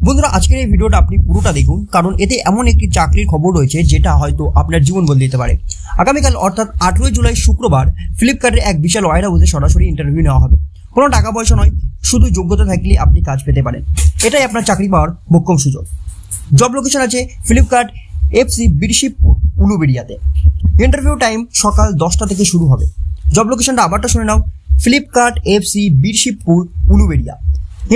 বন্ধুরা, আজকের এই ভিডিওটা আপনি পুরোটা দেখুন, কারণ এতে এমন একটি চাকরির খবর রয়েছে যেটা হয়তো আপনার জীবন বদলে দিতে পারে। আগামীকাল অর্থাৎ 18 জুলাই শুক্রবার ফ্লিপকার্টের এক বিশাল ওয়ার হাউসে সরাসরি ইন্টারভিউ নেওয়া হবে। কোনো টাকা পয়সা নয়, শুধু যোগ্যতা থাকলে আপনি কাজ পেতে পারেন। এটাই আপনার চাকরি পাওয়ার মোক্ষম সুযোগ। জব লোকেশন আছে ফ্লিপকার্ট এফসি বীরশিবপুর উলুবেড়িয়াতে। ইন্টারভিউ টাইম সকাল 10টা থেকে শুরু হবে। জব লোকেশনটা আবারটা শুনে নাও, Flipkart FC Birshibpur Uluberia.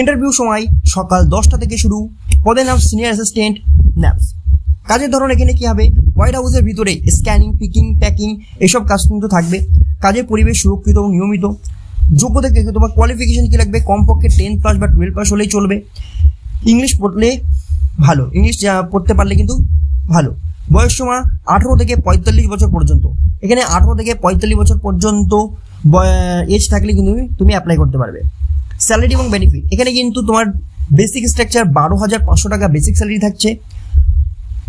Interview সময় সকাল 10টা থেকে শুরু। পদের নাম সিনিয়র অ্যাসিস্ট্যান্ট ন্যাপস। কাজের ধরন এখানে কি হবে, হোয়াইট হাউসের ভিতরে স্ক্যানিং, পিকিং, প্যাকিং এসব কাজ কিন্তু থাকবে। কাজের পরিবেশ সুরক্ষিত ও নিয়মিত। যোগ্যতা কি, তোমার কোয়ালিফিকেশন কি লাগবে, কমপক্ষে 10 পাস বা 12 পাস হলেই চলবে। ইংলিশ পড়লে ভালো, ইংলিশ পড়তে পারলে কিন্তু ভালো। বয়স সীমা 18 থেকে 45 বছর পর্যন্ত। এখানে 18 থেকে 45 বছর পর্যন্ত এজ থাকলে কিন্তু তুমি অ্যাপ্লাই করতে পারবে। স্যালারি এবং বেনিফিট, এখানে কিন্তু তোমার বেসিক স্ট্রাকচার 12,500 টাকা বেসিক স্যালারি থাকছে।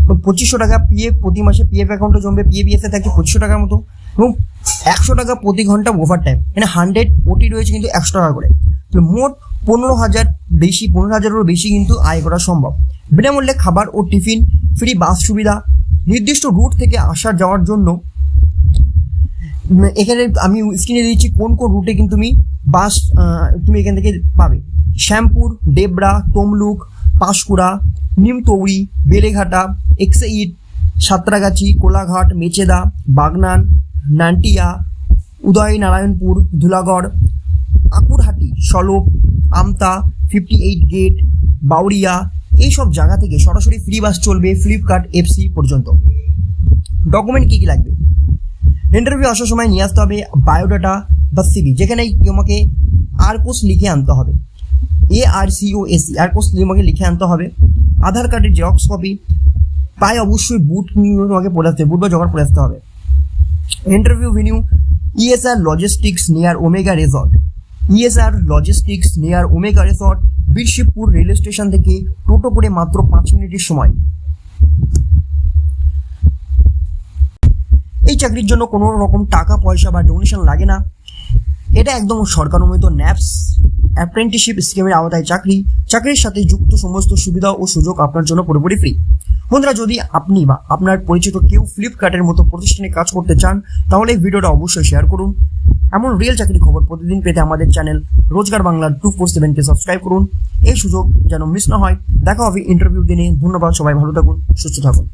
2500 টাকা পিএফ প্রতি মাসে পিএফ অ্যাকাউন্টে জমবে। পিএফে থাকছে 2500 টাকার মতো, এবং 100 টাকা প্রতি ঘন্টা ওভার টাইম। এখানে 100 ওটি রয়েছে কিন্তু 100 টাকা করে। তো মোট 15,000-এরও বেশি কিন্তু আয় করা সম্ভব। বিনামূল্যে খাবার ও টিফিন, ফ্রি বাস সুবিধা। নির্দিষ্ট রুট থেকে আসা যাওয়ার জন্য এখানে আমি স্ক্রিনে দিয়েছি কোন কোন রুটে কিন্তু বাস তুমি এখান থেকে পাবে। শ্যামপুর, ডেবরা, তমলুক, পাঁশকুড়া, নিমতৌড়ি, বেলেঘাটা, এক্সাইড, সাঁতরাগাছি, কোলাঘাট, মেচেদা, বাগনান, নান্টিয়া, উদয়নারায়ণপুর, ধুলাগড়, আকুরহাটি, সলপ, আমতা, 58 গেট, বাউরিয়া, এইসব জায়গা থেকে সরাসরি ফ্রি বাস চলবে ফ্লিপকার্ট এফসি পর্যন্ত। ডকুমেন্ট কী কী লাগবে, ইন্টারভিউ আসার সময় নিয়ে আসতে হবে বায়োডাটা বা সিভি, যেখানে তোমাকে আরকোস লিখে আনতে হবে। ARCOSE আরকোস তোমাকে লিখে আনতে হবে। আধার কার্ডের জেরক্স কপি, পায়ে অবশ্যই বুট তোমাকে পরে আসতে হবে, বুট বা জগার পরে আসতে হবে। Interview venue ESR logistics near omega resort. ESR logistics near omega resort, Birshibpur rail station থেকে টোটো করে মাত্র 5 মিনিটের সময়। এই চাকরির জন্য কোনো রকম টাকা পয়সা বা ডোনেশন লাগে না। এটা একদম সরকার অনুমোদিত ন্যাপস অ্যাপ্রেন্টিসশিপ স্কিমের আওতায় চাকরির সাথে যুক্ত সমস্ত সুবিধা ও সুযোগ আপনার জন্য পুরোপুরি ফ্রি। বন্ধুরা, যদি আপনি বা আপনার পরিচিত কেউ ফ্লিপকার্টের মতো প্রতিষ্ঠানে কাজ করতে চান, তাহলে এই ভিডিওটা অবশ্যই শেয়ার করুন। এমন রিয়েল চাকরির খবর প্রতিদিন পেতে আমাদের চ্যানেল রোজগার বাংলা 247-কে সাবস্ক্রাইব করুন। এই সুযোগ যেন মিস না হয়। দেখা হবে ইন্টারভিউ দিনে। ধন্যবাদ, সবাই ভালো থাকুন, সুস্থ থাকুন।